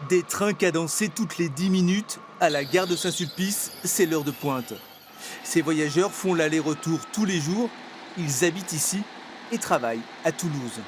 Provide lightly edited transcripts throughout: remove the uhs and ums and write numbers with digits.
Des trains cadencés toutes les 10 minutes, à la gare de Saint-Sulpice, c'est l'heure de pointe. Ces voyageurs font l'aller-retour tous les jours, ils habitent ici et travaillent à Toulouse.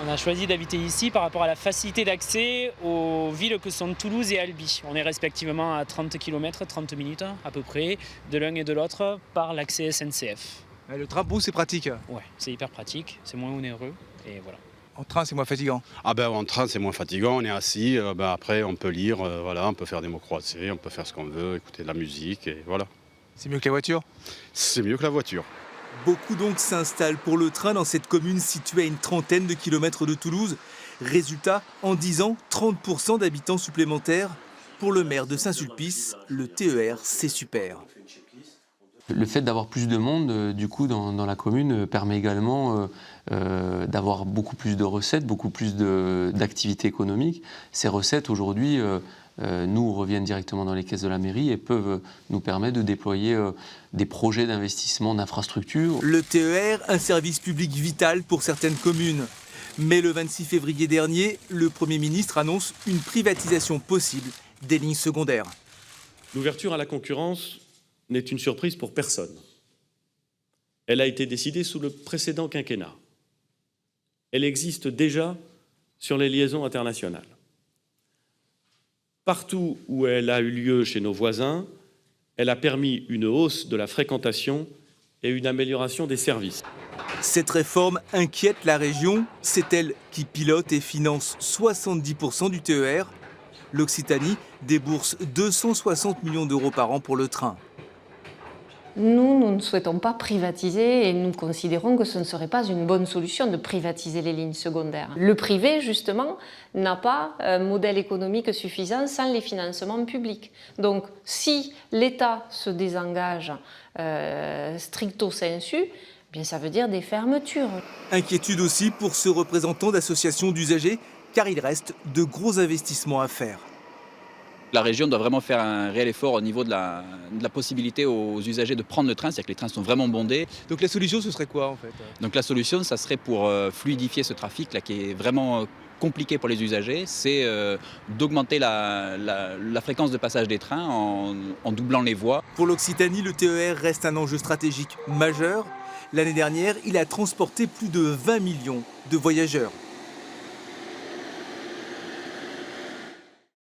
On a choisi d'habiter ici par rapport à la facilité d'accès aux villes que sont Toulouse et Albi. On est respectivement à 30 km, 30 minutes à peu près, de l'un et de l'autre par l'accès SNCF. Le train pour vous c'est pratique. Ouais, c'est hyper pratique, c'est moins onéreux et voilà. En train c'est moins fatigant. Ah ben en train c'est moins fatigant, on est assis, après on peut lire, voilà, on peut faire des mots croisés, on peut faire ce qu'on veut, écouter de la musique et voilà. C'est mieux que la voiture. C'est mieux que la voiture. Beaucoup donc s'installent pour le train dans cette commune située à une trentaine de kilomètres de Toulouse. Résultat, en 10 ans, 30% d'habitants supplémentaires. Pour le maire de Saint-Sulpice, le TER, c'est super. Le fait d'avoir plus de monde, du coup, dans la commune, permet également d'avoir beaucoup plus de recettes, beaucoup plus d'activités économiques. Ces recettes, aujourd'hui, nous reviennent directement dans les caisses de la mairie et peuvent nous permettre de déployer des projets d'investissement d'infrastructures. Le TER, un service public vital pour certaines communes. Mais le 26 février dernier, le Premier ministre annonce une privatisation possible des lignes secondaires. L'ouverture à la concurrence n'est une surprise pour personne. Elle a été décidée sous le précédent quinquennat. Elle existe déjà sur les liaisons internationales. Partout où elle a eu lieu chez nos voisins, elle a permis une hausse de la fréquentation et une amélioration des services. Cette réforme inquiète la région. C'est elle qui pilote et finance 70% du TER. L'Occitanie débourse 260 millions d'euros par an pour le train. Nous ne souhaitons pas privatiser et nous considérons que ce ne serait pas une bonne solution de privatiser les lignes secondaires. Le privé, justement, n'a pas un modèle économique suffisant sans les financements publics. Donc, si l'État se désengage stricto sensu, eh bien, ça veut dire des fermetures. Inquiétude aussi pour ce représentant d'associations d'usagers, car il reste de gros investissements à faire. La région doit vraiment faire un réel effort au niveau de la possibilité aux usagers de prendre le train, c'est-à-dire que les trains sont vraiment bondés. Donc la solution ce serait quoi en fait? Donc la solution, ça serait pour fluidifier ce trafic là, qui est vraiment compliqué pour les usagers, c'est d'augmenter la fréquence de passage des trains en doublant les voies. Pour l'Occitanie, le TER reste un enjeu stratégique majeur. L'année dernière, il a transporté plus de 20 millions de voyageurs.